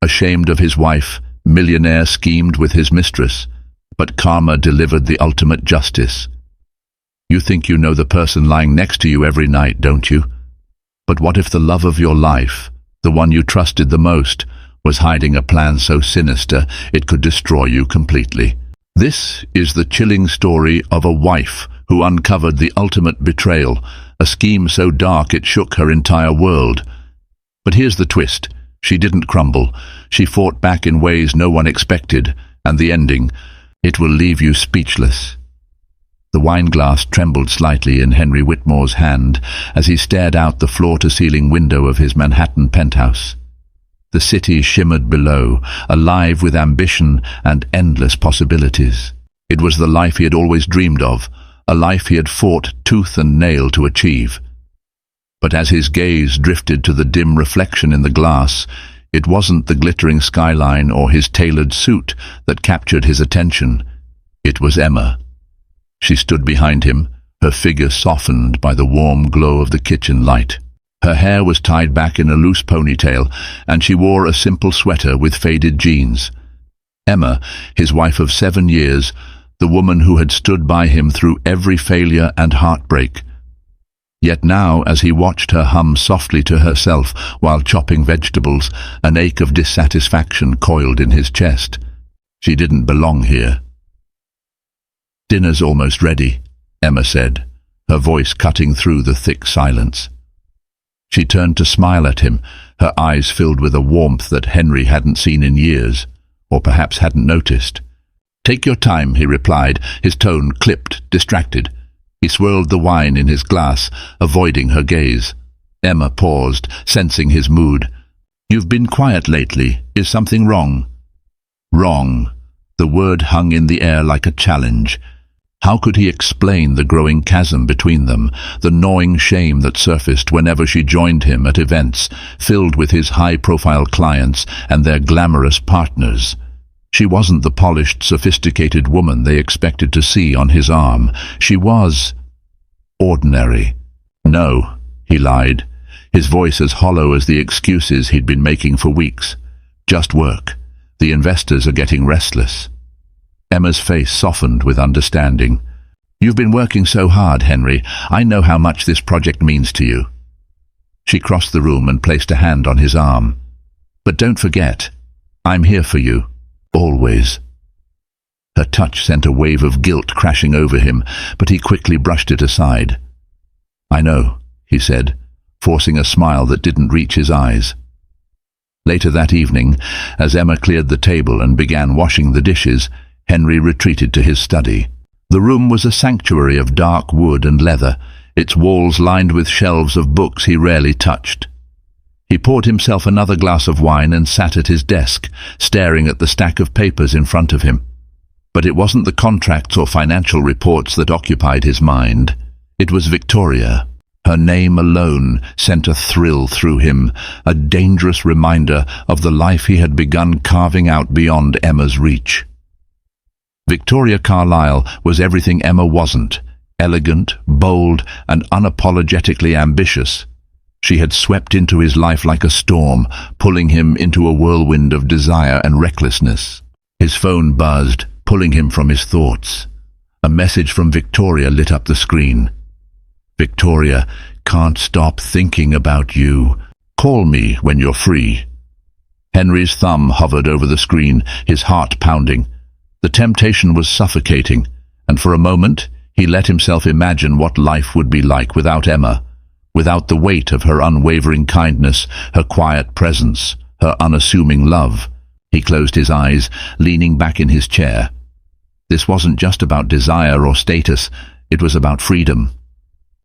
Ashamed of his wife, Millionaire schemed with his mistress, but karma delivered the ultimate justice. You think you know the person lying next to you every night, don't you? But what if the love of your life, the one you trusted the most, was hiding a plan so sinister it could destroy you completely? This is the chilling story of a wife who uncovered the ultimate betrayal, a scheme so dark it shook her entire world. But here's the twist. She didn't crumble. She fought back in ways no one expected, and the ending, it will leave you speechless. The wine glass trembled slightly in Henry Whitmore's hand as he stared out the floor-to-ceiling window of his Manhattan penthouse. The city shimmered below, alive with ambition and endless possibilities. It was the life he had always dreamed of, a life he had fought tooth and nail to achieve. But as his gaze drifted to the dim reflection in the glass, it wasn't the glittering skyline or his tailored suit that captured his attention. It was Emma. She stood behind him, her figure softened by the warm glow of the kitchen light. Her hair was tied back in a loose ponytail, and she wore a simple sweater with faded jeans. Emma, his wife of 7 years, the woman who had stood by him through every failure and heartbreak. Yet now, as he watched her hum softly to herself while chopping vegetables, an ache of dissatisfaction coiled in his chest. She didn't belong here. "Dinner's almost ready," Emma said, her voice cutting through the thick silence. She turned to smile at him, her eyes filled with a warmth that Henry hadn't seen in years, or perhaps hadn't noticed. "Take your time," he replied, his tone clipped, distracted. He swirled the wine in his glass, avoiding her gaze. Emma paused, sensing his mood. "You've been quiet lately. Is something wrong?" Wrong. The word hung in the air like a challenge. How could he explain the growing chasm between them, the gnawing shame that surfaced whenever she joined him at events filled with his high-profile clients and their glamorous partners? She wasn't the polished, sophisticated woman they expected to see on his arm. She was ordinary. "No," he lied, his voice as hollow as the excuses he'd been making for weeks. "Just work. The investors are getting restless." Emma's face softened with understanding. "You've been working so hard, Henry. I know how much this project means to you." She crossed the room and placed a hand on his arm. "But don't forget, I'm here for you. Always." Her touch sent a wave of guilt crashing over him, but he quickly brushed it aside. "I know," he said, forcing a smile that didn't reach his eyes. Later that evening, as Emma cleared the table and began washing the dishes, Henry retreated to his study. The room was a sanctuary of dark wood and leather, its walls lined with shelves of books he rarely touched. He poured himself another glass of wine and sat at his desk, staring at the stack of papers in front of him. But it wasn't the contracts or financial reports that occupied his mind. It was Victoria. Her name alone sent a thrill through him, a dangerous reminder of the life he had begun carving out beyond Emma's reach. Victoria Carlyle was everything Emma wasn't: elegant, bold, and unapologetically ambitious. She had swept into his life like a storm, pulling him into a whirlwind of desire and recklessness. His phone buzzed, pulling him from his thoughts. A message from Victoria lit up the screen. "Victoria, can't stop thinking about you. Call me when you're free." Henry's thumb hovered over the screen, his heart pounding. The temptation was suffocating, and for a moment he let himself imagine what life would be like without Emma. Without the weight of her unwavering kindness, her quiet presence, her unassuming love. He closed his eyes, leaning back in his chair. This wasn't just about desire or status, it was about freedom.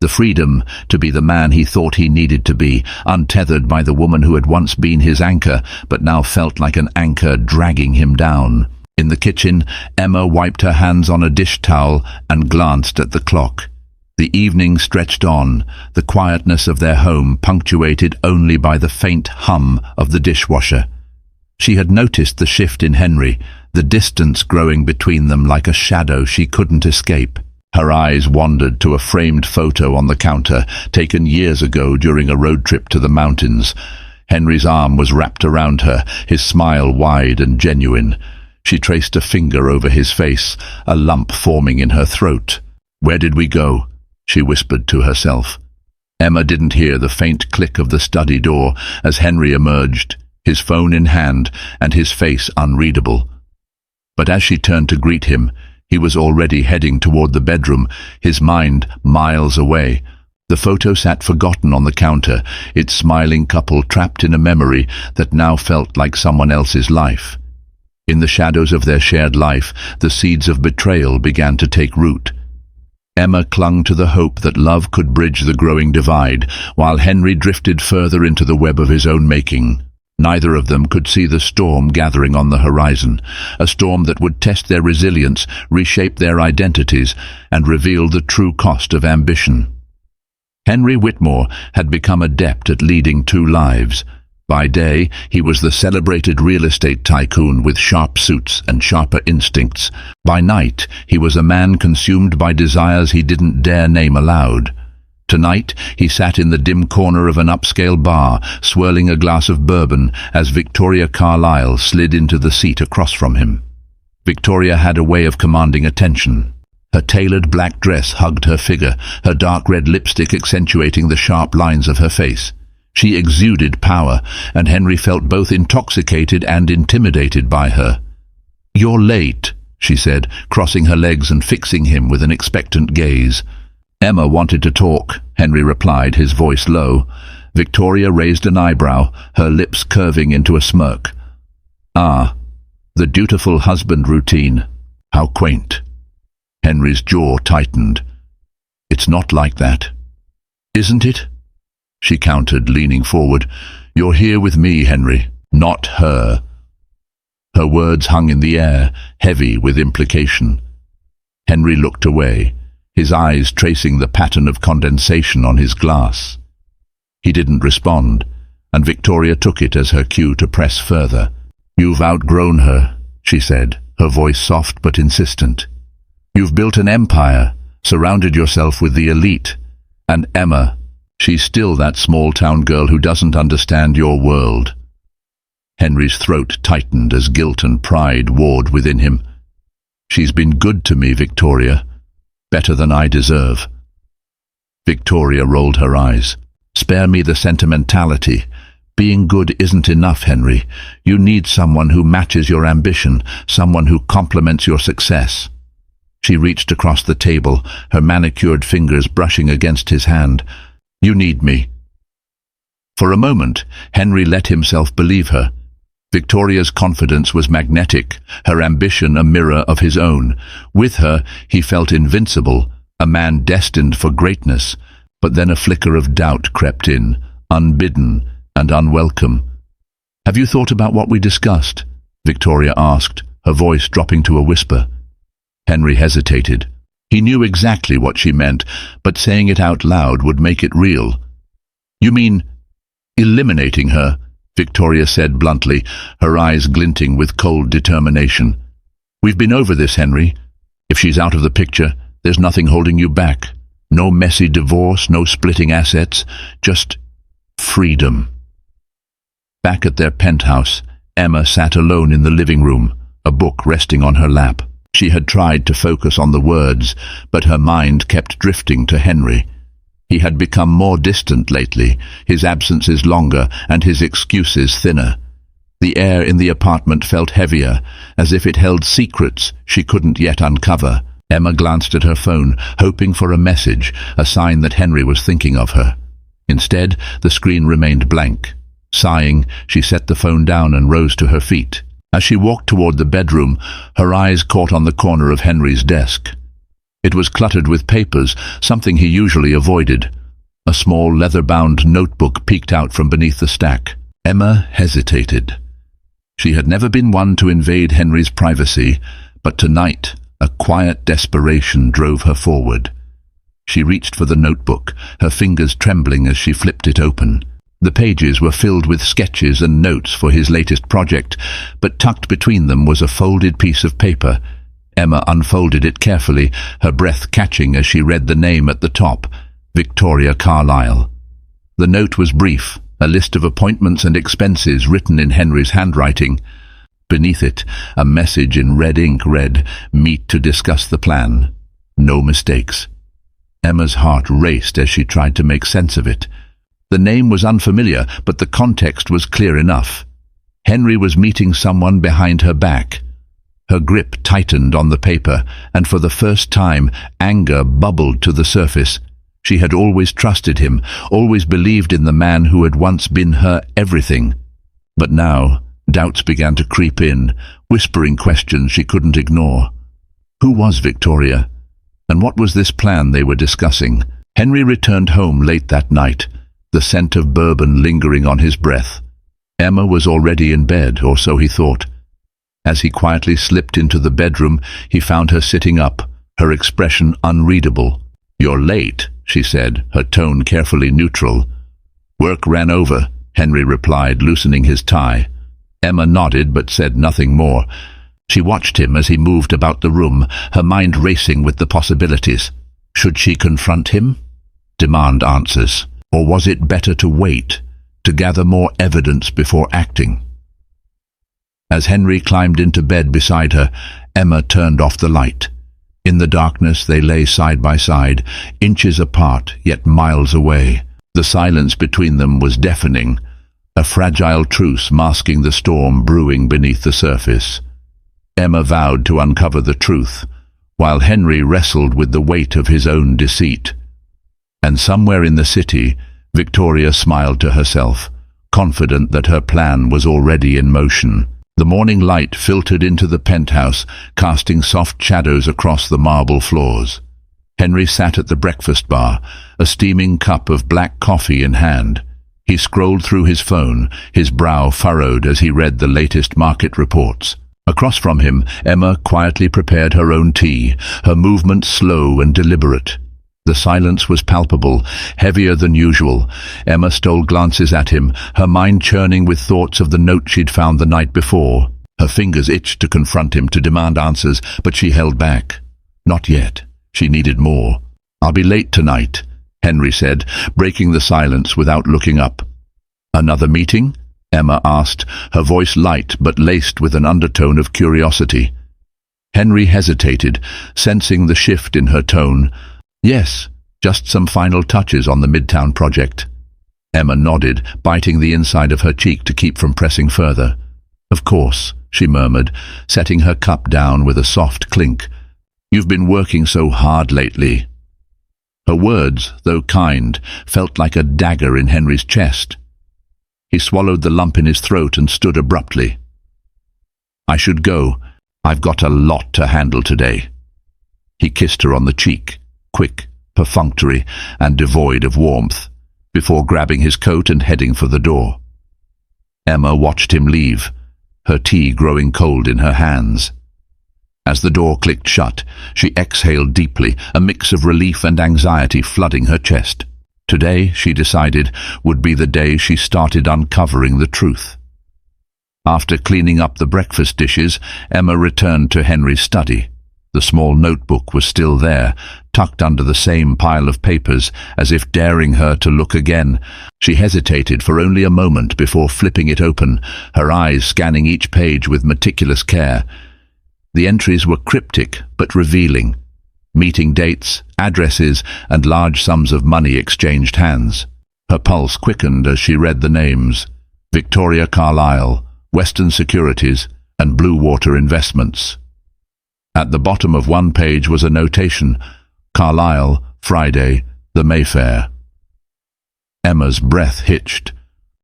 The freedom to be the man he thought he needed to be, untethered by the woman who had once been his anchor, but now felt like an anchor dragging him down. In the kitchen, Emma wiped her hands on a dish towel and glanced at the clock. The evening stretched on, the quietness of their home punctuated only by the faint hum of the dishwasher. She had noticed the shift in Henry, the distance growing between them like a shadow she couldn't escape. Her eyes wandered to a framed photo on the counter, taken years ago during a road trip to the mountains. Henry's arm was wrapped around her, his smile wide and genuine. She traced a finger over his face, a lump forming in her throat. "Where did we go?" she whispered to herself. Emma didn't hear the faint click of the study door as Henry emerged, his phone in hand and his face unreadable. But as she turned to greet him, he was already heading toward the bedroom, his mind miles away. The photo sat forgotten on the counter, its smiling couple trapped in a memory that now felt like someone else's life. In the shadows of their shared life, the seeds of betrayal began to take root. Emma clung to the hope that love could bridge the growing divide, while Henry drifted further into the web of his own making. Neither of them could see the storm gathering on the horizon, a storm that would test their resilience, reshape their identities, and reveal the true cost of ambition. Henry Whitmore had become adept at leading two lives. By day, he was the celebrated real estate tycoon with sharp suits and sharper instincts. By night, he was a man consumed by desires he didn't dare name aloud. Tonight, he sat in the dim corner of an upscale bar, swirling a glass of bourbon as Victoria Carlyle slid into the seat across from him. Victoria had a way of commanding attention. Her tailored black dress hugged her figure, her dark red lipstick accentuating the sharp lines of her face. She exuded power, and Henry felt both intoxicated and intimidated by her. "You're late," she said, crossing her legs and fixing him with an expectant gaze. "Emma wanted to talk," Henry replied, his voice low. Victoria raised an eyebrow, her lips curving into a smirk. "Ah, the dutiful husband routine. How quaint." Henry's jaw tightened. "It's not like that." "Isn't it?" she countered, leaning forward. "You're here with me, Henry, not her." Her words hung in the air, heavy with implication. Henry looked away, his eyes tracing the pattern of condensation on his glass. He didn't respond, and Victoria took it as her cue to press further. "You've outgrown her," she said, her voice soft but insistent. "You've built an empire, surrounded yourself with the elite. And Emma, she's still that small-town girl who doesn't understand your world." Henry's throat tightened as guilt and pride warred within him. "She's been good to me, Victoria. Better than I deserve." Victoria rolled her eyes. "Spare me the sentimentality. Being good isn't enough, Henry. You need someone who matches your ambition, someone who complements your success." She reached across the table, her manicured fingers brushing against his hand. "You need me." For a moment, Henry let himself believe her. Victoria's confidence was magnetic, her ambition a mirror of his own. With her, he felt invincible, a man destined for greatness. But then a flicker of doubt crept in, unbidden and unwelcome. "Have you thought about what we discussed?" Victoria asked, her voice dropping to a whisper. Henry hesitated. He knew exactly what she meant, but saying it out loud would make it real. "You mean eliminating her?" Victoria said bluntly, her eyes glinting with cold determination. "We've been over this, Henry. If she's out of the picture, there's nothing holding you back. No messy divorce, no splitting assets, just freedom." Back at their penthouse, Emma sat alone in the living room, a book resting on her lap. She had tried to focus on the words, but her mind kept drifting to Henry. He had become more distant lately, his absences longer and his excuses thinner. The air in the apartment felt heavier, as if it held secrets she couldn't yet uncover. Emma glanced at her phone, hoping for a message, a sign that Henry was thinking of her. Instead, the screen remained blank. Sighing, she set the phone down and rose to her feet. As she walked toward the bedroom, her eyes caught on the corner of Henry's desk. It was cluttered with papers, something he usually avoided. A small leather-bound notebook peeked out from beneath the stack. Emma hesitated. She had never been one to invade Henry's privacy, but tonight a quiet desperation drove her forward. She reached for the notebook, her fingers trembling as she flipped it open. The pages were filled with sketches and notes for his latest project, but tucked between them was a folded piece of paper. Emma unfolded it carefully, her breath catching as she read the name at the top, Victoria Carlyle. The note was brief, a list of appointments and expenses written in Henry's handwriting. Beneath it, a message in red ink read, "Meet to discuss the plan. No mistakes." Emma's heart raced as she tried to make sense of it. The name was unfamiliar, but the context was clear enough. Henry was meeting someone behind her back. Her grip tightened on the paper, and for the first time, anger bubbled to the surface. She had always trusted him, always believed in the man who had once been her everything. But now, doubts began to creep in, whispering questions she couldn't ignore. Who was Victoria? And what was this plan they were discussing? Henry returned home late that night, the scent of bourbon lingering on his breath. Emma was already in bed, or so he thought. As he quietly slipped into the bedroom, he found her sitting up, her expression unreadable. "You're late," she said, her tone carefully neutral. "Work ran over," Henry replied, loosening his tie. Emma nodded but said nothing more. She watched him as he moved about the room, her mind racing with the possibilities. Should she confront him? Demand answers? Or was it better to wait, to gather more evidence before acting? As Henry climbed into bed beside her, Emma turned off the light. In the darkness they lay side by side, inches apart, yet miles away. The silence between them was deafening, a fragile truce masking the storm brewing beneath the surface. Emma vowed to uncover the truth, while Henry wrestled with the weight of his own deceit. And somewhere in the city, Victoria smiled to herself, confident that her plan was already in motion. The morning light filtered into the penthouse, casting soft shadows across the marble floors. Henry sat at the breakfast bar, a steaming cup of black coffee in hand. He scrolled through his phone, his brow furrowed as he read the latest market reports. Across from him, Emma quietly prepared her own tea, her movements slow and deliberate. The silence was palpable, heavier than usual. Emma stole glances at him, her mind churning with thoughts of the note she'd found the night before. Her fingers itched to confront him, to demand answers, but she held back. Not yet. She needed more. "I'll be late tonight," Henry said, breaking the silence without looking up. "Another meeting?" Emma asked, her voice light but laced with an undertone of curiosity. Henry hesitated, sensing the shift in her tone. "Yes, just some final touches on the Midtown project." Emma nodded, biting the inside of her cheek to keep from pressing further. "Of course," she murmured, setting her cup down with a soft clink. "You've been working so hard lately." Her words, though kind, felt like a dagger in Henry's chest. He swallowed the lump in his throat and stood abruptly. "I should go. I've got a lot to handle today." He kissed her on the cheek, quick, perfunctory, and devoid of warmth, before grabbing his coat and heading for the door. Emma watched him leave, her tea growing cold in her hands. As the door clicked shut, she exhaled deeply, a mix of relief and anxiety flooding her chest. Today, she decided, would be the day she started uncovering the truth. After cleaning up the breakfast dishes, Emma returned to Henry's study. The small notebook was still there, tucked under the same pile of papers, as if daring her to look again. She hesitated for only a moment before flipping it open, her eyes scanning each page with meticulous care. The entries were cryptic but revealing. Meeting dates, addresses, and large sums of money exchanged hands. Her pulse quickened as she read the names: Victoria Carlyle, Western Securities, and Blue Water Investments. At the bottom of one page was a notation: Carlyle, Friday, the Mayfair. Emma's breath hitched.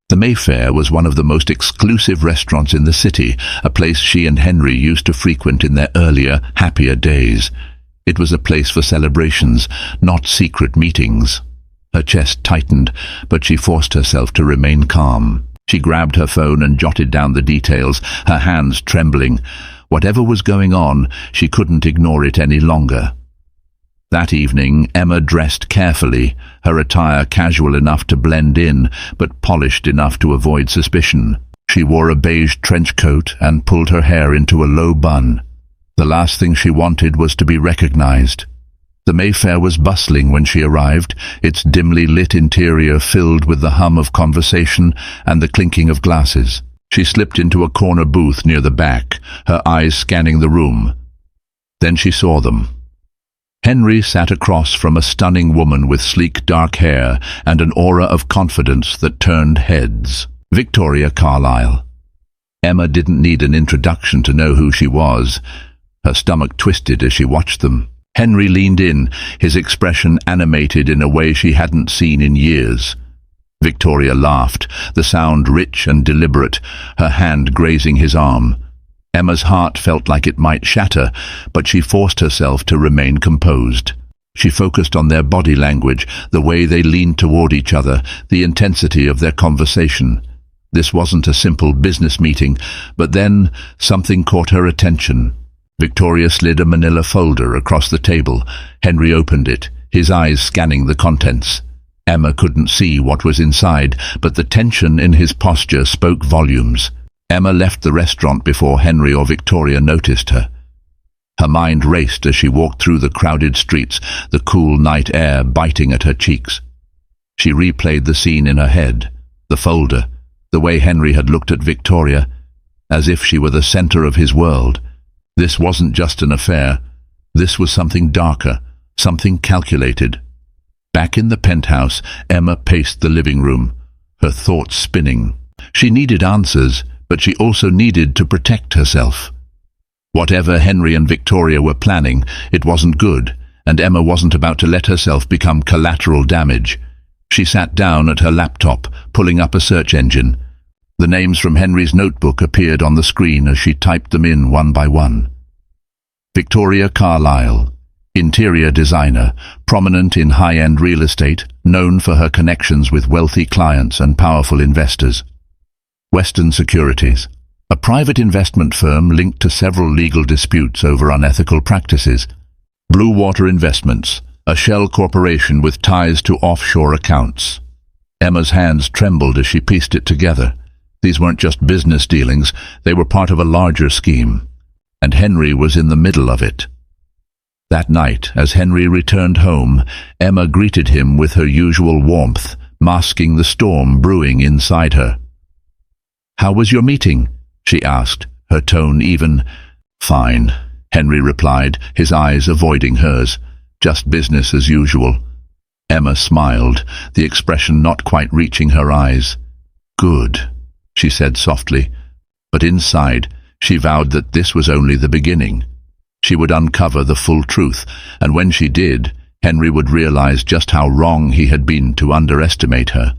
The Mayfair was one of the most exclusive restaurants in the city, a place she and Henry used to frequent in their earlier, happier days. It was a place for celebrations, not secret meetings. Her chest tightened, but she forced herself to remain calm. She grabbed her phone and jotted down the details, her hands trembling. Whatever was going on, she couldn't ignore it any longer. That evening, Emma dressed carefully, her attire casual enough to blend in, but polished enough to avoid suspicion. She wore a beige trench coat and pulled her hair into a low bun. The last thing she wanted was to be recognized. The Mayfair was bustling when she arrived, its dimly lit interior filled with the hum of conversation and the clinking of glasses. She slipped into a corner booth near the back, her eyes scanning the room. Then she saw them. Henry sat across from a stunning woman with sleek dark hair and an aura of confidence that turned heads. Victoria Carlyle. Emma didn't need an introduction to know who she was. Her stomach twisted as she watched them. Henry leaned in, his expression animated in a way she hadn't seen in years. Victoria laughed, the sound rich and deliberate, her hand grazing his arm. Emma's heart felt like it might shatter, but she forced herself to remain composed. She focused on their body language, the way they leaned toward each other, the intensity of their conversation. This wasn't a simple business meeting, but then something caught her attention. Victoria slid a manila folder across the table. Henry opened it, his eyes scanning the contents. Emma couldn't see what was inside, but the tension in his posture spoke volumes. Emma left the restaurant before Henry or Victoria noticed her. Her mind raced as she walked through the crowded streets, the cool night air biting at her cheeks. She replayed the scene in her head, the folder, the way Henry had looked at Victoria, as if she were the center of his world. This wasn't just an affair. This was something darker, something calculated. Back in the penthouse, Emma paced the living room, her thoughts spinning. She needed answers, but she also needed to protect herself. Whatever Henry and Victoria were planning, it wasn't good, and Emma wasn't about to let herself become collateral damage. She sat down at her laptop, pulling up a search engine. The names from Henry's notebook appeared on the screen as she typed them in one by one. Victoria Carlyle, interior designer, prominent in high-end real estate, known for her connections with wealthy clients and powerful investors. Western Securities, a private investment firm linked to several legal disputes over unethical practices. Blue Water Investments, a shell corporation with ties to offshore accounts. Emma's hands trembled as she pieced it together. These weren't just business dealings, they were part of a larger scheme. And Henry was in the middle of it. That night, as Henry returned home, Emma greeted him with her usual warmth, masking the storm brewing inside her. "How was your meeting?" she asked, her tone even. "Fine," Henry replied, his eyes avoiding hers. "Just business as usual." Emma smiled, the expression not quite reaching her eyes. "Good," she said softly, but inside she vowed that this was only the beginning. She would uncover the full truth, and when she did, Henry would realize just how wrong he had been to underestimate her.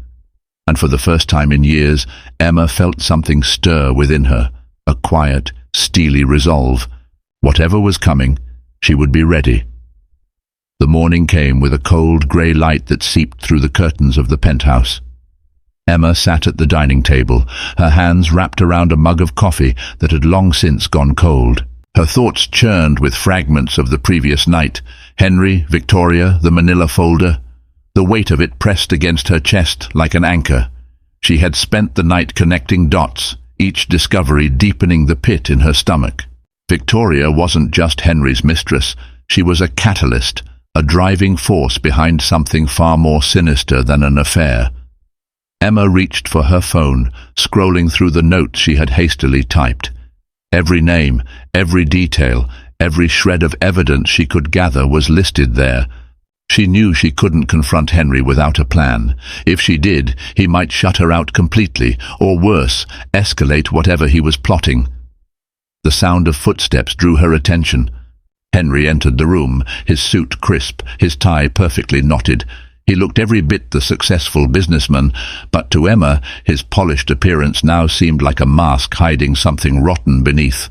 And for the first time in years, Emma felt something stir within her, a quiet, steely resolve. Whatever was coming, she would be ready. The morning came with a cold grey light that seeped through the curtains of the penthouse. Emma sat at the dining table, her hands wrapped around a mug of coffee that had long since gone cold. Her thoughts churned with fragments of the previous night. Henry, Victoria, the manila folder. The weight of it pressed against her chest like an anchor. She had spent the night connecting dots, each discovery deepening the pit in her stomach. Victoria wasn't just Henry's mistress. She was a catalyst, a driving force behind something far more sinister than an affair. Emma reached for her phone, scrolling through the notes she had hastily typed. Every name, every detail, every shred of evidence she could gather was listed there. She knew she couldn't confront Henry without a plan. If she did, he might shut her out completely, or worse, escalate whatever he was plotting. The sound of footsteps drew her attention. Henry entered the room, his suit crisp, his tie perfectly knotted. He looked every bit the successful businessman, but to Emma, his polished appearance now seemed like a mask hiding something rotten beneath.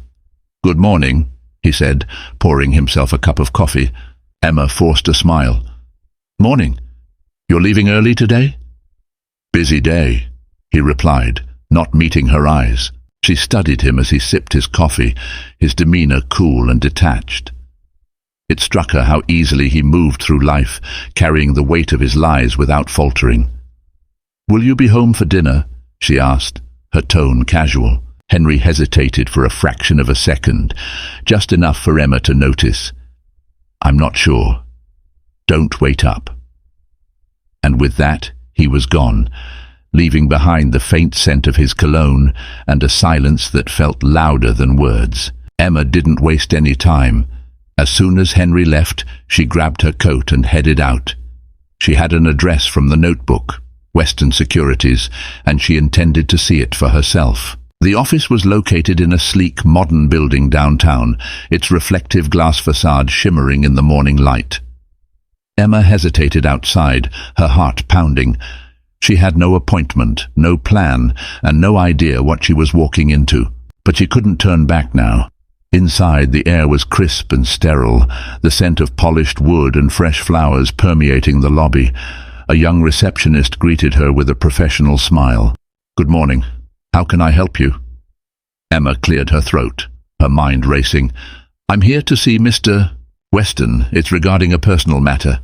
"Good morning," he said, pouring himself a cup of coffee. Emma forced a smile. "Morning. You're leaving early today?" "Busy day," he replied, not meeting her eyes. She studied him as he sipped his coffee, his demeanor cool and detached. It struck her how easily he moved through life, carrying the weight of his lies without faltering. "Will you be home for dinner?" she asked, her tone casual. Henry hesitated for a fraction of a second, just enough for Emma to notice. "I'm not sure." Don't wait up." And with that, he was gone, leaving behind the faint scent of his cologne and a silence that felt louder than words. Emma didn't waste any time. As soon as Henry left, she grabbed her coat and headed out. She had an address from the notebook, Western Securities, and she intended to see it for herself. The office was located in a sleek, modern building downtown, its reflective glass facade shimmering in the morning light. Emma hesitated outside, her heart pounding. She had no appointment, no plan, and no idea what she was walking into. But she couldn't turn back now. Inside, the air was crisp and sterile, the scent of polished wood and fresh flowers permeating the lobby. A young receptionist greeted her with a professional smile. "Good morning. How can I help you?" Emma cleared her throat, her mind racing. "I'm here to see Mr. Weston. It's regarding a personal matter."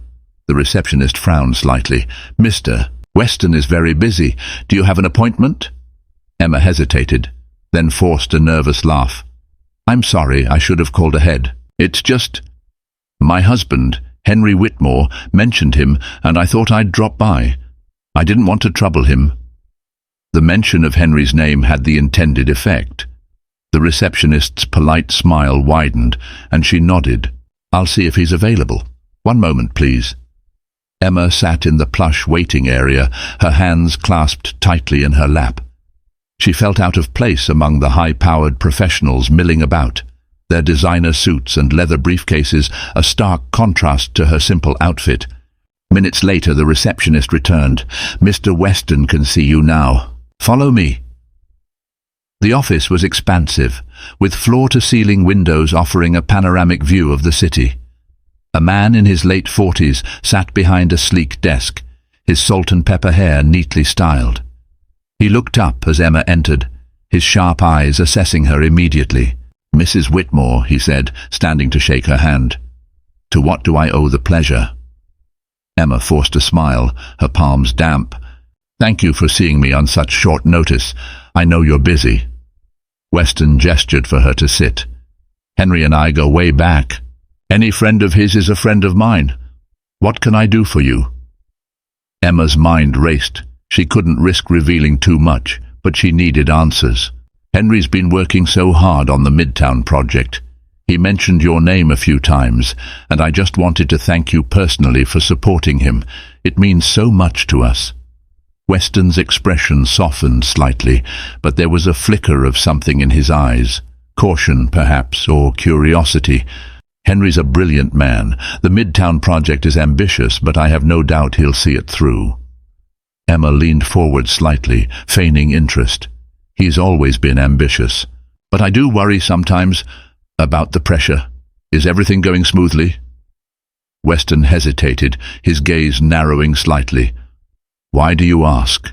The receptionist frowned slightly. "Mr. Weston is very busy. Do you have an appointment?" Emma hesitated, then forced a nervous laugh. "I'm sorry, I should have called ahead. It's just my husband, Henry Whitmore, mentioned him, and I thought I'd drop by. I didn't want to trouble him." The mention of Henry's name had the intended effect. The receptionist's polite smile widened, and she nodded. "I'll see if he's available. One moment, please." Emma sat in the plush waiting area, her hands clasped tightly in her lap. She felt out of place among the high-powered professionals milling about, their designer suits and leather briefcases a stark contrast to her simple outfit. Minutes later, the receptionist returned. "Mr. Weston can see you now. Follow me." The office was expansive, with floor-to-ceiling windows offering a panoramic view of the city. A man in his late 40s sat behind a sleek desk, his salt-and-pepper hair neatly styled. He looked up as Emma entered, his sharp eyes assessing her immediately. "Mrs. Whitmore," he said, standing to shake her hand. "To what do I owe the pleasure?" Emma forced a smile, her palms damp. "Thank you for seeing me on such short notice. I know you're busy." Weston gestured for her to sit. "Henry and I go way back. Any friend of his is a friend of mine. What can I do for you?" Emma's mind raced. She couldn't risk revealing too much, but she needed answers. "Henry's been working so hard on the Midtown project. He mentioned your name a few times, and I just wanted to thank you personally for supporting him. It means so much to us." Weston's expression softened slightly, but there was a flicker of something in his eyes. Caution, perhaps, or curiosity. "Henry's a brilliant man. The Midtown project is ambitious, but I have no doubt he'll see it through." Emma leaned forward slightly, feigning interest. "He's always been ambitious. But I do worry sometimes about the pressure. Is everything going smoothly?" Weston hesitated, his gaze narrowing slightly. "Why do you ask?"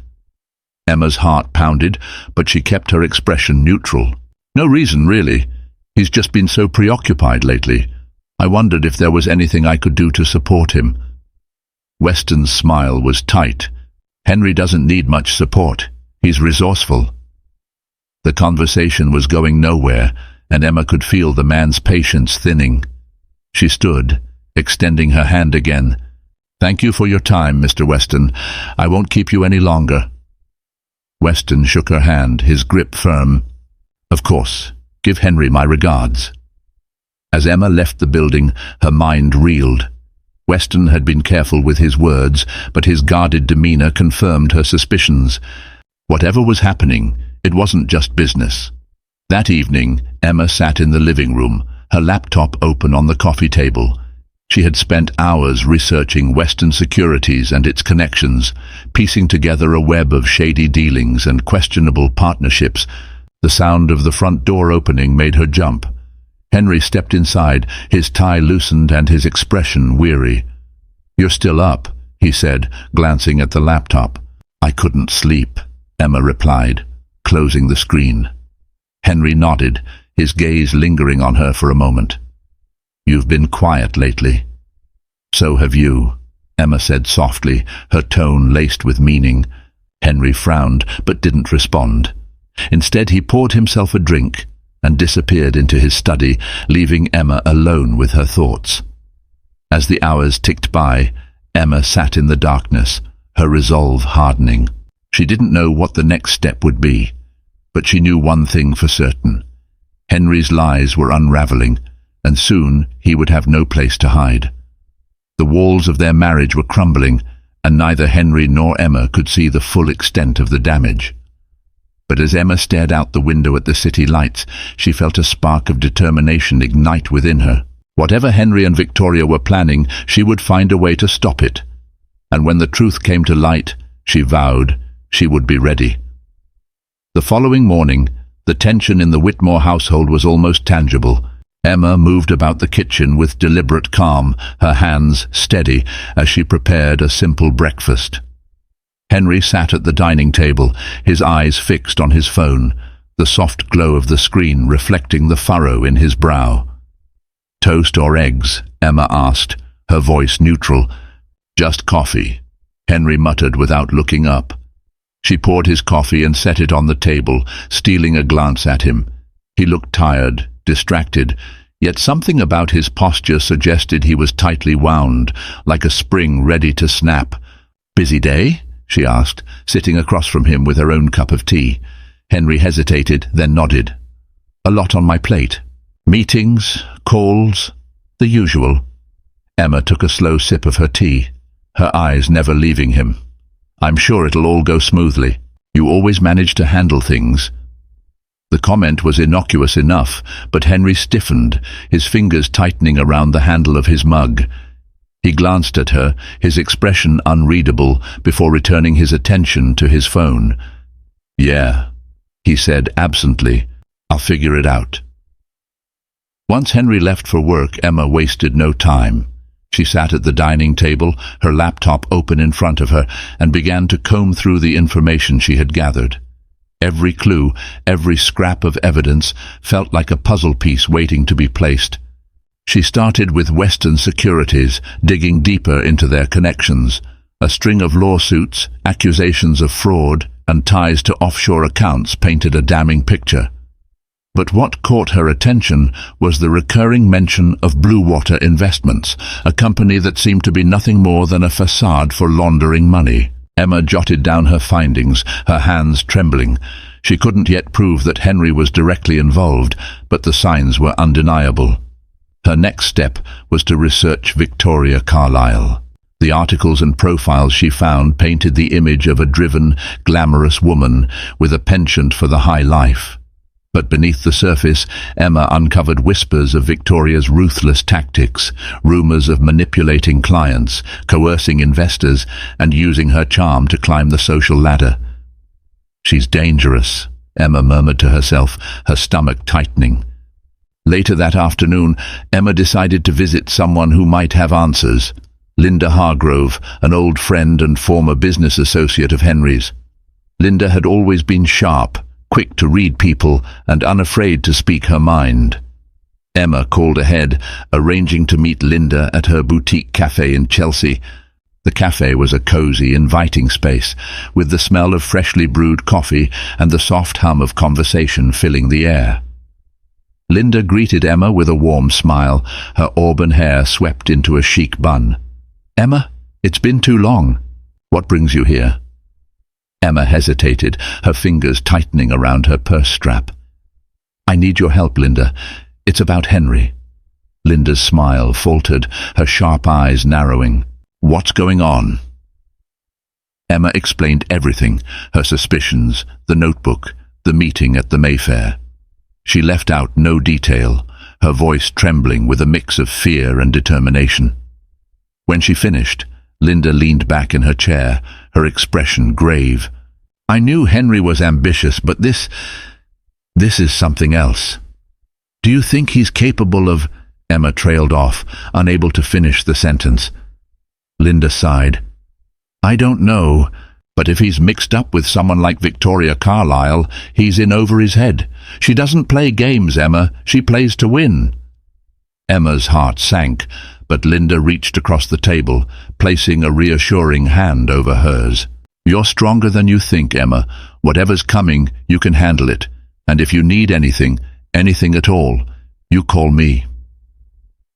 Emma's heart pounded, but she kept her expression neutral. "No reason, really. He's just been so preoccupied lately. I wondered if there was anything I could do to support him." Weston's smile was tight. "Henry doesn't need much support. He's resourceful." The conversation was going nowhere, and Emma could feel the man's patience thinning. She stood, extending her hand again. "Thank you for your time, Mr. Weston. I won't keep you any longer." Weston shook her hand, his grip firm. "Of course. Give Henry my regards." As Emma left the building, her mind reeled. Weston had been careful with his words, but his guarded demeanor confirmed her suspicions. Whatever was happening, it wasn't just business. That evening, Emma sat in the living room, her laptop open on the coffee table. She had spent hours researching Western Securities and its connections, piecing together a web of shady dealings and questionable partnerships. The sound of the front door opening made her jump. Henry stepped inside, his tie loosened and his expression weary. "You're still up," he said, glancing at the laptop. "I couldn't sleep," Emma replied, closing the screen. Henry nodded, his gaze lingering on her for a moment. "You've been quiet lately." "So have you," Emma said softly, her tone laced with meaning. Henry frowned, but didn't respond. Instead, he poured himself a drink and disappeared into his study, leaving Emma alone with her thoughts. As the hours ticked by, Emma sat in the darkness, her resolve hardening. She didn't know what the next step would be, but she knew one thing for certain. Henry's lies were unraveling, and soon he would have no place to hide. The walls of their marriage were crumbling, and neither Henry nor Emma could see the full extent of the damage. But as Emma stared out the window at the city lights, she felt a spark of determination ignite within her. Whatever Henry and Victoria were planning, she would find a way to stop it. And when the truth came to light, she vowed she would be ready. The following morning, the tension in the Whitmore household was almost tangible. Emma moved about the kitchen with deliberate calm, her hands steady as she prepared a simple breakfast. Henry sat at the dining table, his eyes fixed on his phone, the soft glow of the screen reflecting the furrow in his brow. "Toast or eggs?" Emma asked, her voice neutral. "Just coffee," Henry muttered without looking up. She poured his coffee and set it on the table, stealing a glance at him. He looked tired, distracted, yet something about his posture suggested he was tightly wound, like a spring ready to snap. "Busy day?" she asked, sitting across from him with her own cup of tea. Henry hesitated, then nodded. "A lot on my plate. Meetings, calls, the usual." Emma took a slow sip of her tea, her eyes never leaving him. "I'm sure it'll all go smoothly. You always manage to handle things." The comment was innocuous enough, but Henry stiffened, his fingers tightening around the handle of his mug. He glanced at her, his expression unreadable, before returning his attention to his phone. "Yeah," he said absently. "I'll figure it out." Once Henry left for work, Emma wasted no time. She sat at the dining table, her laptop open in front of her, and began to comb through the information she had gathered. Every clue, every scrap of evidence felt like a puzzle piece waiting to be placed. She started with Western Securities, digging deeper into their connections. A string of lawsuits, accusations of fraud, and ties to offshore accounts painted a damning picture. But what caught her attention was the recurring mention of Blue Water Investments, a company that seemed to be nothing more than a facade for laundering money. Emma jotted down her findings, her hands trembling. She couldn't yet prove that Henry was directly involved, but the signs were undeniable. Her next step was to research Victoria Carlyle. The articles and profiles she found painted the image of a driven, glamorous woman with a penchant for the high life. But beneath the surface, Emma uncovered whispers of Victoria's ruthless tactics, rumors of manipulating clients, coercing investors, and using her charm to climb the social ladder. "She's dangerous," Emma murmured to herself, her stomach tightening. Later that afternoon, Emma decided to visit someone who might have answers. Linda Hargrove, an old friend and former business associate of Henry's. Linda had always been sharp, quick to read people, and unafraid to speak her mind. Emma called ahead, arranging to meet Linda at her boutique cafe in Chelsea. The cafe was a cozy, inviting space, with the smell of freshly brewed coffee and the soft hum of conversation filling the air. Linda greeted Emma with a warm smile, her auburn hair swept into a chic bun. "Emma, it's been too long. What brings you here?" Emma hesitated, her fingers tightening around her purse strap. "I need your help, Linda. It's about Henry." Linda's smile faltered, her sharp eyes narrowing. "What's going on?" Emma explained everything, her suspicions, the notebook, the meeting at the Mayfair. She left out no detail, her voice trembling with a mix of fear and determination. When she finished, Linda leaned back in her chair, her expression grave. "I knew Henry was ambitious, but this is something else." "Do you think he's capable of—" Emma trailed off, unable to finish the sentence. Linda sighed. "I don't know, but if he's mixed up with someone like Victoria Carlyle, he's in over his head. She doesn't play games, Emma. She plays to win." Emma's heart sank, but Linda reached across the table, placing a reassuring hand over hers. "You're stronger than you think, Emma. Whatever's coming, you can handle it. And if you need anything, anything at all, you call me."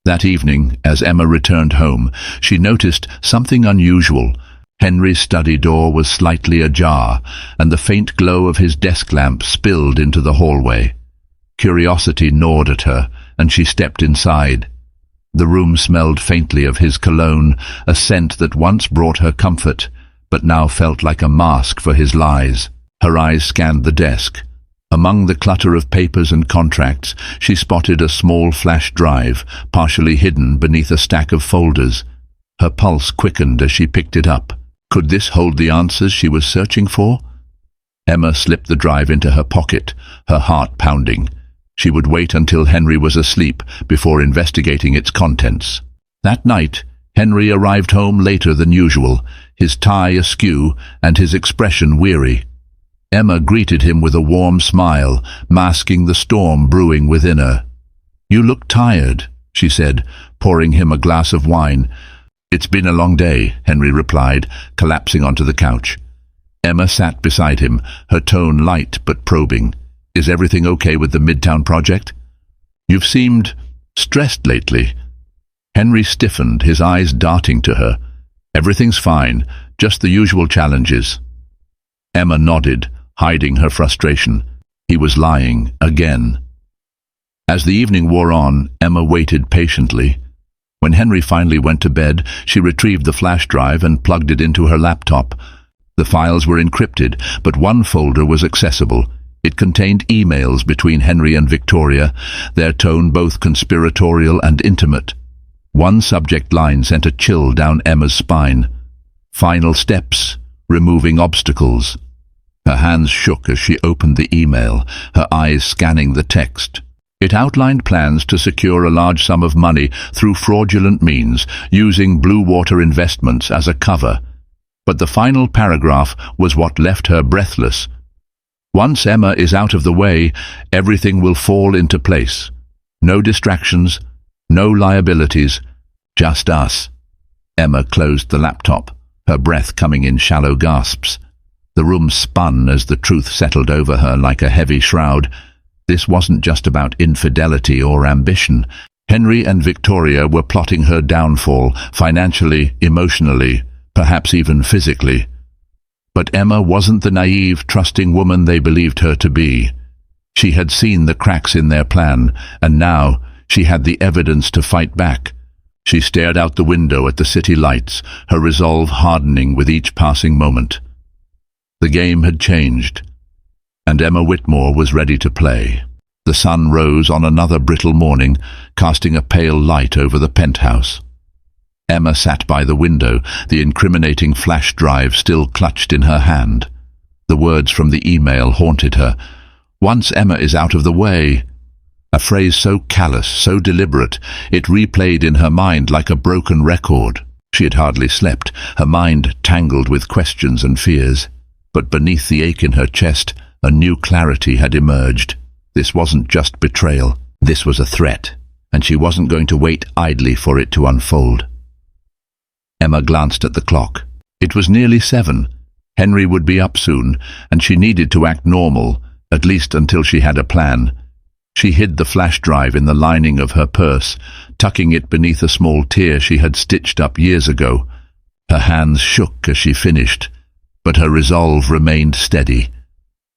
That evening, as Emma returned home, she noticed something unusual. Henry's study door was slightly ajar, and the faint glow of his desk lamp spilled into the hallway. Curiosity gnawed at her, and she stepped inside. The room smelled faintly of his cologne, a scent that once brought her comfort, but now felt like a mask for his lies. Her eyes scanned the desk. Among the clutter of papers and contracts, she spotted a small flash drive, partially hidden beneath a stack of folders. Her pulse quickened as she picked it up. Could this hold the answers she was searching for? Emma slipped the drive into her pocket, her heart pounding. She would wait until Henry was asleep before investigating its contents. That night, Henry arrived home later than usual, his tie askew and his expression weary. Emma greeted him with a warm smile, masking the storm brewing within her. "You look tired," she said, pouring him a glass of wine. "It's been a long day," Henry replied, collapsing onto the couch. Emma sat beside him, her tone light but probing. "Is everything okay with the Midtown project? You've seemed stressed lately." Henry stiffened, his eyes darting to her. "Everything's fine, just the usual challenges." Emma nodded, hiding her frustration. He was lying again. As the evening wore on, Emma waited patiently. When Henry finally went to bed, she retrieved the flash drive and plugged it into her laptop. The files were encrypted, but one folder was accessible. It contained emails between Henry and Victoria, their tone both conspiratorial and intimate. One subject line sent a chill down Emma's spine. "Final steps, removing obstacles." Her hands shook as she opened the email, her eyes scanning the text. It outlined plans to secure a large sum of money through fraudulent means, using Blue Water Investments as a cover. But the final paragraph was what left her breathless. "Once Emma is out of the way, everything will fall into place. No distractions, no liabilities, just us." Emma closed the laptop, her breath coming in shallow gasps. The room spun as the truth settled over her like a heavy shroud. This wasn't just about infidelity or ambition. Henry and Victoria were plotting her downfall, financially, emotionally, perhaps even physically. But Emma wasn't the naive, trusting woman they believed her to be. She had seen the cracks in their plan, and now she had the evidence to fight back. She stared out the window at the city lights, her resolve hardening with each passing moment. The game had changed, and Emma Whitmore was ready to play. The sun rose on another brittle morning, casting a pale light over the penthouse. Emma sat by the window, the incriminating flash drive still clutched in her hand. The words from the email haunted her. "Once Emma is out of the way." A phrase so callous, so deliberate, it replayed in her mind like a broken record. She had hardly slept, her mind tangled with questions and fears. But beneath the ache in her chest, a new clarity had emerged. This wasn't just betrayal. This was a threat, and she wasn't going to wait idly for it to unfold. Emma glanced at the clock. It was nearly 7. Henry would be up soon, and she needed to act normal, at least until she had a plan. She hid the flash drive in the lining of her purse, tucking it beneath a small tear she had stitched up years ago. Her hands shook as she finished, but her resolve remained steady.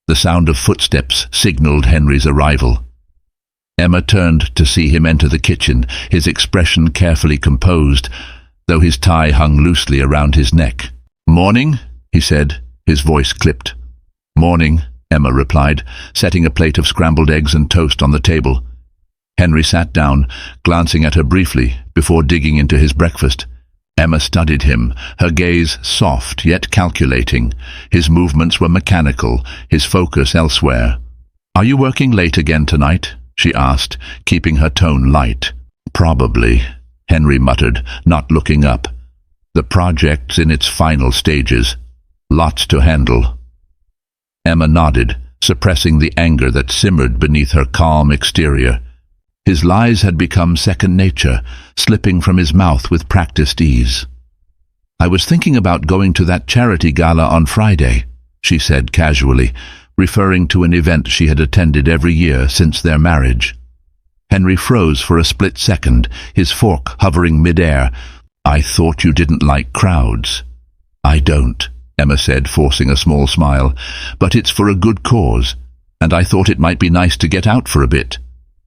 The sound of footsteps signaled Henry's arrival. Emma turned to see him enter the kitchen, his expression carefully composed, though his tie hung loosely around his neck. "Morning," he said, his voice clipped. "Morning," Emma replied, setting a plate of scrambled eggs and toast on the table. Henry sat down, glancing at her briefly, before digging into his breakfast. Emma studied him, her gaze soft yet calculating. His movements were mechanical, his focus elsewhere. "Are you working late again tonight?" she asked, keeping her tone light. "Probably," Henry muttered, not looking up. "The project's in its final stages. Lots to handle." Emma nodded, suppressing the anger that simmered beneath her calm exterior. His lies had become second nature, slipping from his mouth with practiced ease. "I was thinking about going to that charity gala on Friday," she said casually, referring to an event she had attended every year since their marriage. Henry froze for a split second, his fork hovering mid-air. "I thought you didn't like crowds." "I don't," Emma said, forcing a small smile. "But it's for a good cause, and I thought it might be nice to get out for a bit."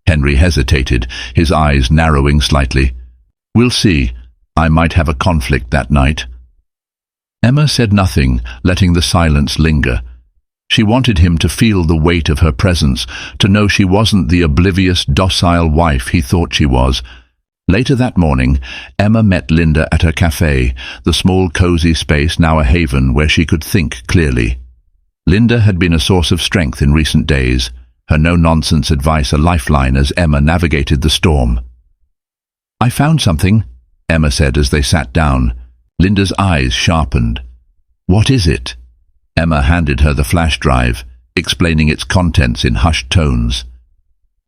Henry hesitated, his eyes narrowing slightly. "We'll see. I might have a conflict that night." Emma said nothing, letting the silence linger. She wanted him to feel the weight of her presence, to know she wasn't the oblivious, docile wife he thought she was. Later that morning, Emma met Linda at her cafe, the small cozy space now a haven where she could think clearly. Linda had been a source of strength in recent days, her no-nonsense advice a lifeline as Emma navigated the storm. "I found something," Emma said as they sat down. Linda's eyes sharpened. "What is it?" Emma handed her the flash drive, explaining its contents in hushed tones.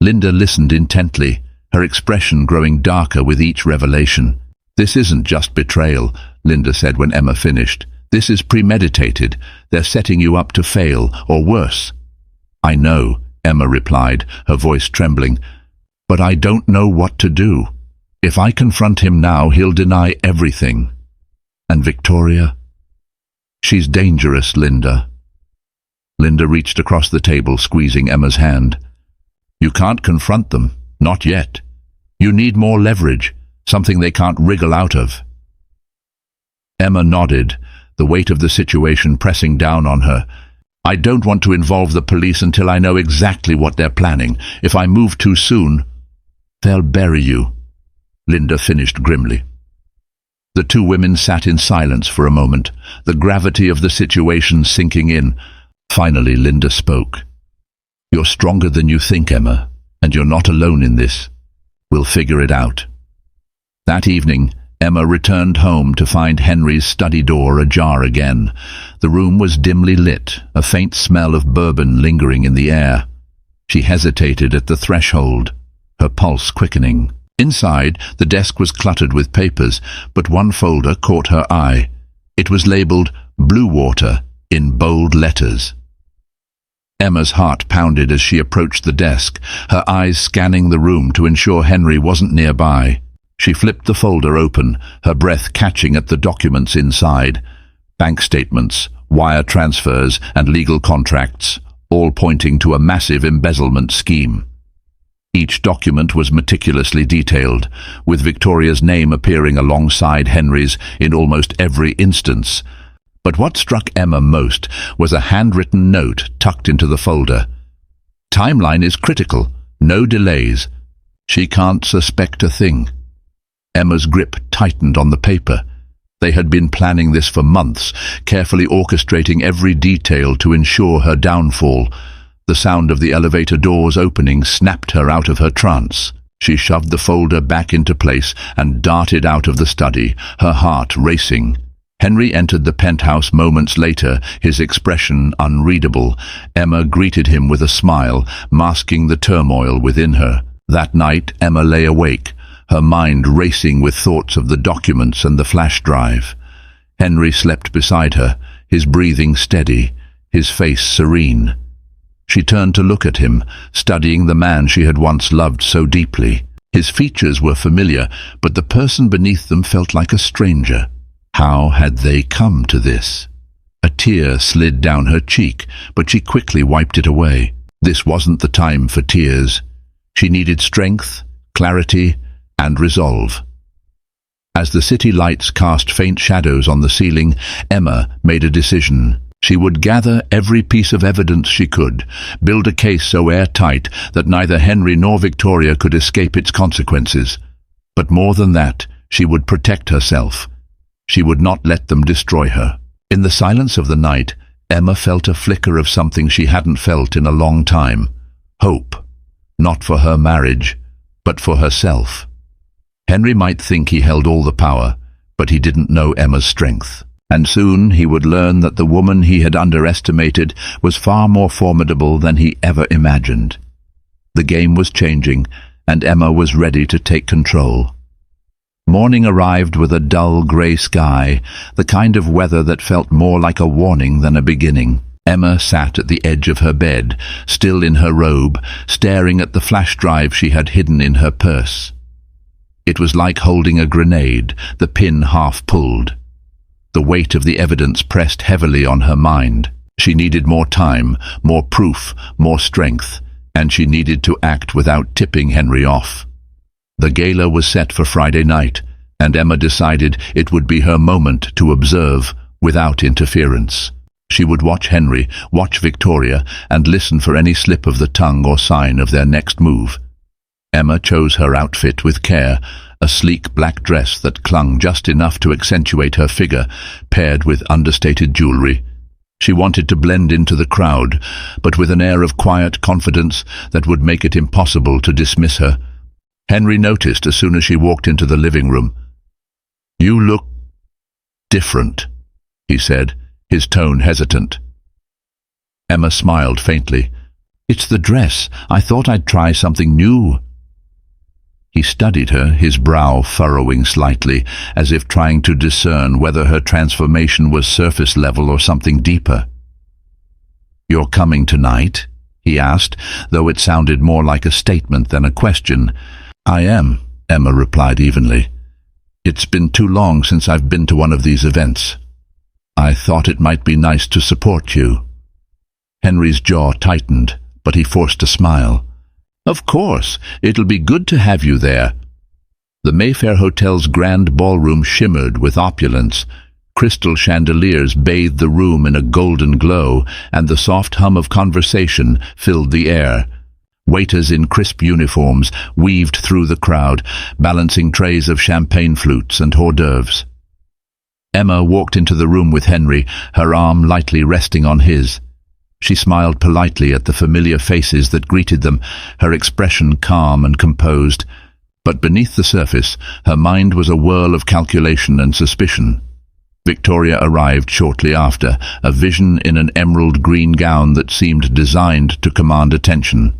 Linda listened intently, her expression growing darker with each revelation. "This isn't just betrayal," Linda said when Emma finished. "This is premeditated. They're setting you up to fail, or worse." "I know," Emma replied, her voice trembling. "But I don't know what to do. If I confront him now, he'll deny everything. And Victoria? She's dangerous, Linda." Linda reached across the table, squeezing Emma's hand. "You can't confront them. Not yet. You need more leverage, something they can't wriggle out of." Emma nodded, the weight of the situation pressing down on her. "I don't want to involve the police until I know exactly what they're planning. If I move too soon, they'll bury you," Linda finished grimly. The two women sat in silence for a moment, the gravity of the situation sinking in. Finally, Linda spoke. "You're stronger than you think, Emma, and you're not alone in this. We'll figure it out." That evening, Emma returned home to find Henry's study door ajar again. The room was dimly lit, a faint smell of bourbon lingering in the air. She hesitated at the threshold, her pulse quickening. Inside, the desk was cluttered with papers, but one folder caught her eye. It was labeled "Blue Water" in bold letters. Emma's heart pounded as she approached the desk, her eyes scanning the room to ensure Henry wasn't nearby. She flipped the folder open, her breath catching at the documents inside. Bank statements, wire transfers, and legal contracts, all pointing to a massive embezzlement scheme. Each document was meticulously detailed, with Victoria's name appearing alongside Henry's in almost every instance. But what struck Emma most was a handwritten note tucked into the folder. "Timeline is critical. No delays. She can't suspect a thing." Emma's grip tightened on the paper. They had been planning this for months, carefully orchestrating every detail to ensure her downfall. The sound of the elevator doors opening snapped her out of her trance. She shoved the folder back into place and darted out of the study, her heart racing. Henry entered the penthouse moments later, his expression unreadable. Emma greeted him with a smile, masking the turmoil within her. That night, Emma lay awake, her mind racing with thoughts of the documents and the flash drive. Henry slept beside her, his breathing steady, his face serene. She turned to look at him, studying the man she had once loved so deeply. His features were familiar, but the person beneath them felt like a stranger. How had they come to this? A tear slid down her cheek, but she quickly wiped it away. This wasn't the time for tears. She needed strength, clarity, and resolve. As the city lights cast faint shadows on the ceiling, Emma made a decision. She would gather every piece of evidence she could, build a case so airtight that neither Henry nor Victoria could escape its consequences. But more than that, she would protect herself. She would not let them destroy her. In the silence of the night, Emma felt a flicker of something she hadn't felt in a long time. Hope. Not for her marriage, but for herself. Henry might think he held all the power, but he didn't know Emma's strength. And soon he would learn that the woman he had underestimated was far more formidable than he ever imagined. The game was changing, and Emma was ready to take control. Morning arrived with a dull grey sky, the kind of weather that felt more like a warning than a beginning. Emma sat at the edge of her bed, still in her robe, staring at the flash drive she had hidden in her purse. It was like holding a grenade, the pin half pulled. The weight of the evidence pressed heavily on her mind. She needed more time, more proof, more strength, and she needed to act without tipping Henry off. The gala was set for Friday night, and Emma decided it would be her moment to observe without interference. She would watch Henry, watch Victoria, and listen for any slip of the tongue or sign of their next move. Emma chose her outfit with care, a sleek black dress that clung just enough to accentuate her figure, paired with understated jewelry. She wanted to blend into the crowd, but with an air of quiet confidence that would make it impossible to dismiss her. Henry noticed as soon as she walked into the living room. "You look different," he said, his tone hesitant. Emma smiled faintly. "It's the dress. I thought I'd try something new." He studied her, his brow furrowing slightly, as if trying to discern whether her transformation was surface level or something deeper. "You're coming tonight?" he asked, though it sounded more like a statement than a question. "I am," Emma replied evenly. "It's been too long since I've been to one of these events. I thought it might be nice to support you." Henry's jaw tightened, but he forced a smile. "Of course, it'll be good to have you there." The Mayfair Hotel's grand ballroom shimmered with opulence. Crystal chandeliers bathed the room in a golden glow, and the soft hum of conversation filled the air. Waiters in crisp uniforms weaved through the crowd, balancing trays of champagne flutes and hors d'oeuvres. Emma walked into the room with Henry, her arm lightly resting on his. She smiled politely at the familiar faces that greeted them, her expression calm and composed. But beneath the surface, her mind was a whirl of calculation and suspicion. Victoria arrived shortly after, a vision in an emerald green gown that seemed designed to command attention.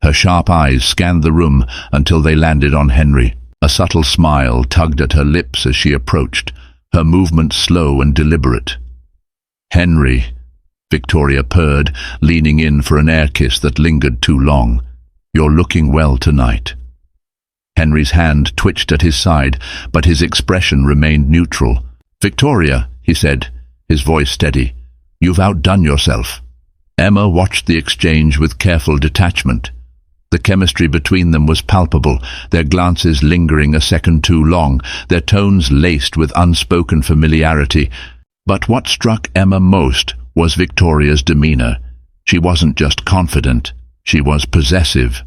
Her sharp eyes scanned the room until they landed on Henry. A subtle smile tugged at her lips as she approached, her movements slow and deliberate. "Henry," Victoria purred, leaning in for an air kiss that lingered too long. "You're looking well tonight." Henry's hand twitched at his side, but his expression remained neutral. "Victoria," he said, his voice steady, "you've outdone yourself." Emma watched the exchange with careful detachment. The chemistry between them was palpable, their glances lingering a second too long, their tones laced with unspoken familiarity. But what struck Emma most was Victoria's demeanor. She wasn't just confident, she was possessive.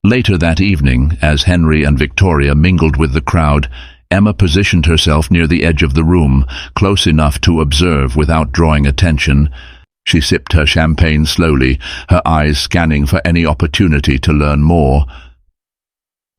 Later that evening, as Henry and Victoria mingled with the crowd, Emma positioned herself near the edge of the room, close enough to observe without drawing attention. She sipped her champagne slowly, her eyes scanning for any opportunity to learn more.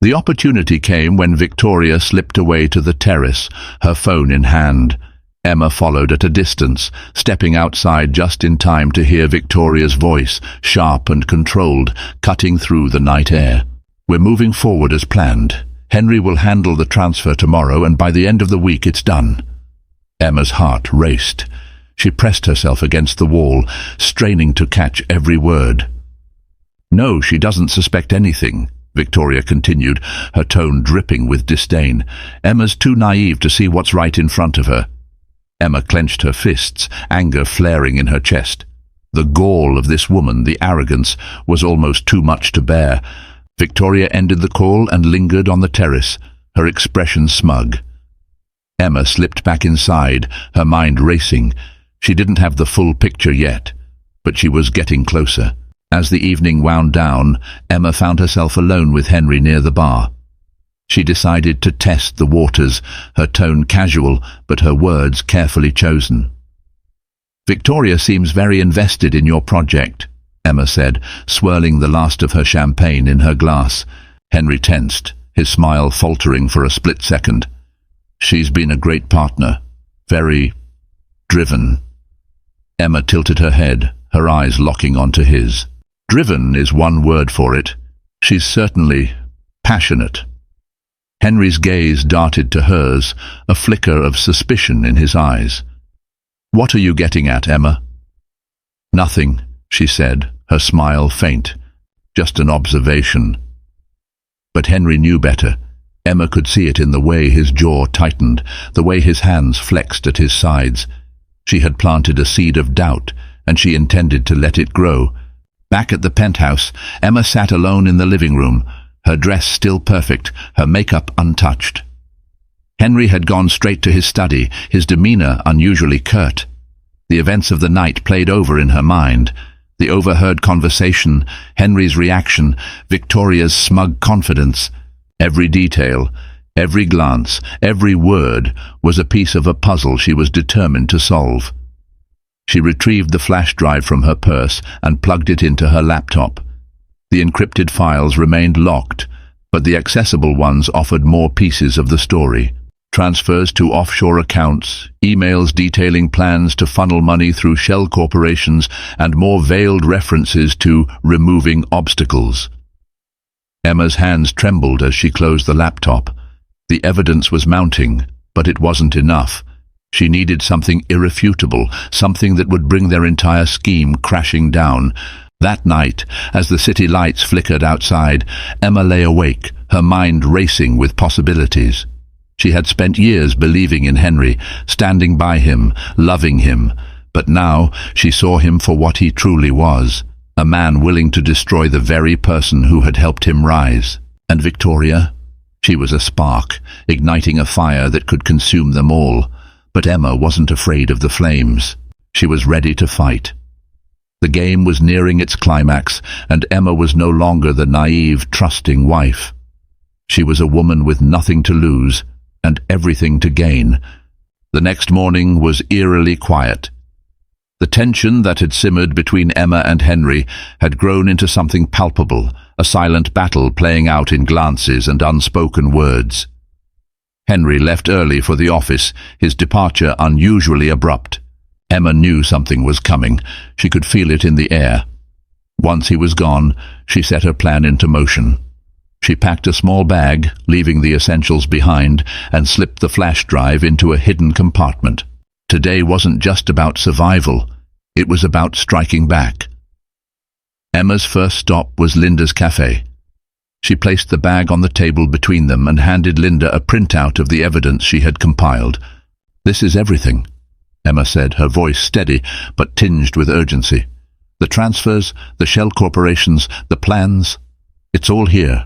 The opportunity came when Victoria slipped away to the terrace, her phone in hand. Emma followed at a distance, stepping outside just in time to hear Victoria's voice, sharp and controlled, cutting through the night air. "We're moving forward as planned. Henry will handle the transfer tomorrow, and by the end of the week it's done." Emma's heart raced. She pressed herself against the wall, straining to catch every word. "No, she doesn't suspect anything," Victoria continued, her tone dripping with disdain. "Emma's too naive to see what's right in front of her." Emma clenched her fists, anger flaring in her chest. The gall of this woman, the arrogance, was almost too much to bear. Victoria ended the call and lingered on the terrace, her expression smug. Emma slipped back inside, her mind racing. She didn't have the full picture yet, but she was getting closer. As the evening wound down, Emma found herself alone with Henry near the bar. She decided to test the waters, her tone casual, but her words carefully chosen. "Victoria seems very invested in your project," Emma said, swirling the last of her champagne in her glass. Henry tensed, his smile faltering for a split second. "She's been a great partner. Very driven." Emma tilted her head, her eyes locking onto his. "Driven is one word for it. She's certainly passionate." Henry's gaze darted to hers, a flicker of suspicion in his eyes. "What are you getting at, Emma?" Nothing, she said, her smile faint. Just an observation. But Henry knew better. Emma could see it in the way his jaw tightened, the way his hands flexed at his sides. She had planted a seed of doubt, and she intended to let it grow. Back at the penthouse, Emma sat alone in the living room, her dress still perfect, her makeup untouched. Henry had gone straight to his study, his demeanor unusually curt. The events of the night played over in her mind. The overheard conversation, Henry's reaction, Victoria's smug confidence. Every detail, every glance, every word was a piece of a puzzle she was determined to solve. She retrieved the flash drive from her purse and plugged it into her laptop. The encrypted files remained locked, but the accessible ones offered more pieces of the story. Transfers to offshore accounts, emails detailing plans to funnel money through shell corporations, and more veiled references to removing obstacles. Emma's hands trembled as she closed the laptop. The evidence was mounting, but it wasn't enough. She needed something irrefutable, something that would bring their entire scheme crashing down. That night, as the city lights flickered outside, Emma lay awake, her mind racing with possibilities. She had spent years believing in Henry, standing by him, loving him, but now she saw him for what he truly was, a man willing to destroy the very person who had helped him rise. And Victoria? She was a spark, igniting a fire that could consume them all. But Emma wasn't afraid of the flames. She was ready to fight. The game was nearing its climax, and Emma was no longer the naive, trusting wife. She was a woman with nothing to lose and everything to gain. The next morning was eerily quiet. The tension that had simmered between Emma and Henry had grown into something palpable, a silent battle playing out in glances and unspoken words. Henry left early for the office, his departure unusually abrupt. Emma knew something was coming. She could feel it in the air. Once he was gone, she set her plan into motion. She packed a small bag, leaving the essentials behind, and slipped the flash drive into a hidden compartment. Today wasn't just about survival. It was about striking back. Emma's first stop was Linda's cafe. She placed the bag on the table between them and handed Linda a printout of the evidence she had compiled. "This is everything," Emma said, her voice steady but tinged with urgency. "The transfers, the shell corporations, the plans, it's all here."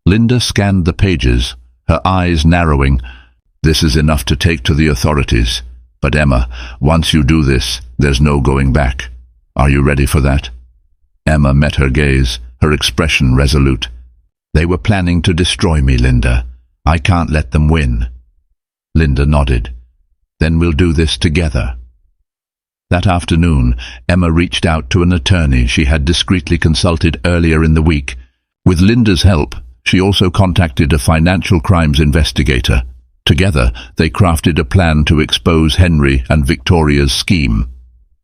Linda scanned the pages, her eyes narrowing. "This is enough to take to the authorities. But Emma, once you do this, there's no going back. Are you ready for that?" Emma met her gaze, her expression resolute. "They were planning to destroy me, Linda. I can't let them win." Linda nodded. "Then we'll do this together." That afternoon, Emma reached out to an attorney she had discreetly consulted earlier in the week. With Linda's help, she also contacted a financial crimes investigator. Together, they crafted a plan to expose Henry and Victoria's scheme.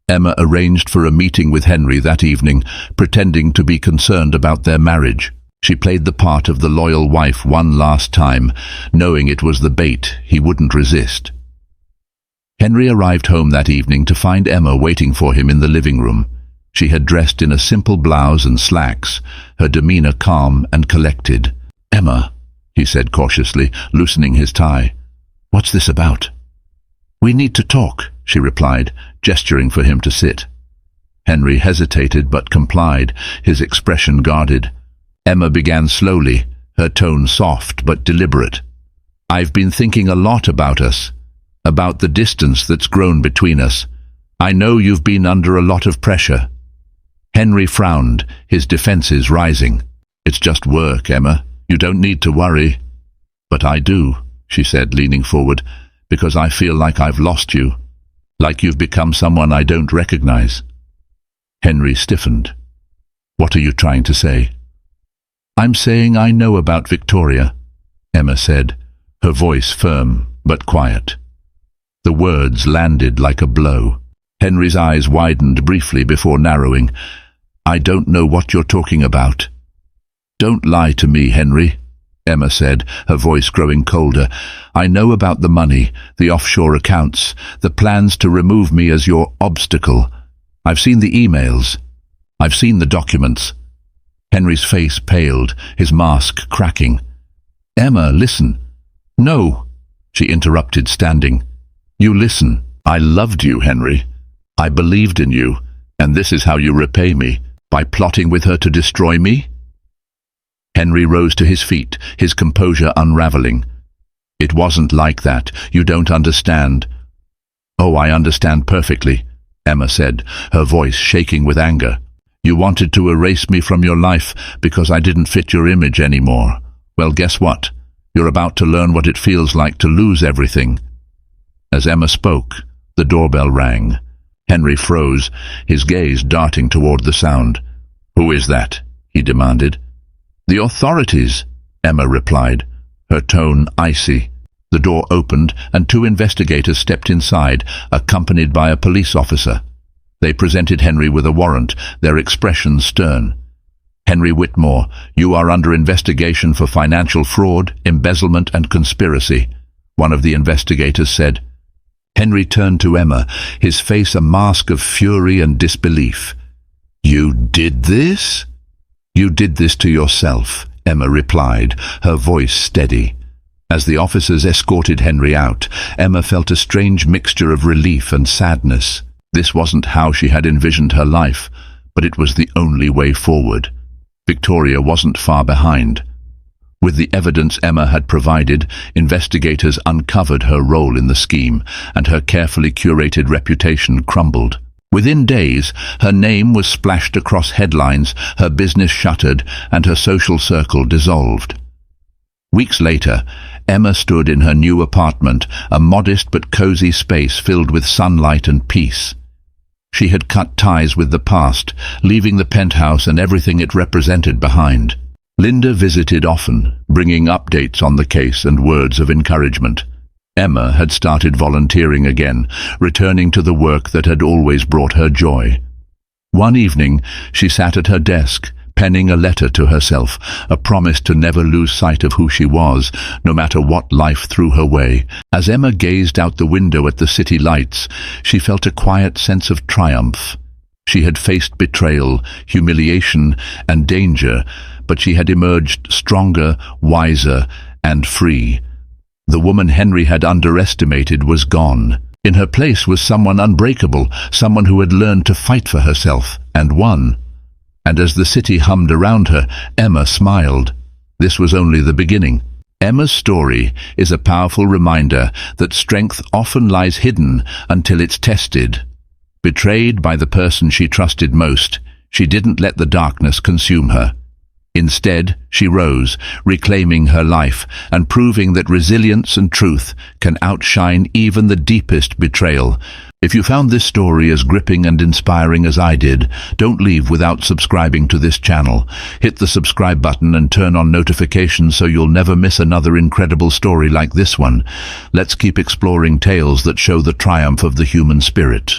Emma arranged for a meeting with Henry that evening, pretending to be concerned about their marriage. She played the part of the loyal wife one last time, knowing it was the bait he wouldn't resist. Henry arrived home that evening to find Emma waiting for him in the living room. She had dressed in a simple blouse and slacks, her demeanor calm and collected. "Emma," he said cautiously, loosening his tie. "What's this about?" "We need to talk," she replied, gesturing for him to sit. Henry hesitated but complied, his expression guarded. Emma began slowly, her tone soft but deliberate. "I've been thinking a lot about us, about the distance that's grown between us. I know you've been under a lot of pressure." Henry frowned, his defenses rising. "It's just work, Emma. You don't need to worry." "But I do," she said, leaning forward, "because I feel like I've lost you, like you've become someone I don't recognize." Henry stiffened. "What are you trying to say?" "I'm saying I know about Victoria," Emma said, her voice firm but quiet. The words landed like a blow. Henry's eyes widened briefly before narrowing. "I don't know what you're talking about." "Don't lie to me, Henry," Emma said, her voice growing colder. "I know about the money, the offshore accounts, the plans to remove me as your obstacle. I've seen the emails. I've seen the documents. Henry's face paled, his mask cracking. Emma, listen. No, she interrupted, standing. You listen. I loved you, Henry. I believed in you, and this is how you repay me, by plotting with her to destroy me? Henry rose to his feet, his composure unraveling. It wasn't like that. You don't understand. Oh, I understand perfectly, Emma said, her voice shaking with anger. You wanted to erase me from your life because I didn't fit your image anymore. Well, guess what? You're about to learn what it feels like to lose everything. As Emma spoke, the doorbell rang. Henry froze, his gaze darting toward the sound. Who is that? He demanded. The authorities, Emma replied, her tone icy. The door opened and 2 investigators stepped inside, accompanied by a police officer. They presented Henry with a warrant, their expressions stern. Henry Whitmore, you are under investigation for financial fraud, embezzlement and conspiracy, one of the investigators said. Henry turned to Emma, his face a mask of fury and disbelief. You did this? You did this to yourself, Emma replied, her voice steady. As the officers escorted Henry out, Emma felt a strange mixture of relief and sadness. This wasn't how she had envisioned her life, but it was the only way forward. Victoria wasn't far behind. With the evidence Emma had provided, investigators uncovered her role in the scheme, and her carefully curated reputation crumbled. Within days, her name was splashed across headlines, her business shuttered, and her social circle dissolved. Weeks later, Emma stood in her new apartment, a modest but cozy space filled with sunlight and peace. She had cut ties with the past, leaving the penthouse and everything it represented behind. Linda visited often, bringing updates on the case and words of encouragement. Emma had started volunteering again, returning to the work that had always brought her joy. One evening, she sat at her desk, penning a letter to herself, a promise to never lose sight of who she was, no matter what life threw her way. As Emma gazed out the window at the city lights, she felt a quiet sense of triumph. She had faced betrayal, humiliation, and danger, but she had emerged stronger, wiser, and free. The woman Henry had underestimated was gone. In her place was someone unbreakable, someone who had learned to fight for herself, and won. And as the city hummed around her, Emma smiled. This was only the beginning. Emma's story is a powerful reminder that strength often lies hidden until it's tested. Betrayed by the person she trusted most, she didn't let the darkness consume her. Instead, she rose, reclaiming her life and proving that resilience and truth can outshine even the deepest betrayal. If you found this story as gripping and inspiring as I did, don't leave without subscribing to this channel. Hit the subscribe button and turn on notifications so you'll never miss another incredible story like this one. Let's keep exploring tales that show the triumph of the human spirit.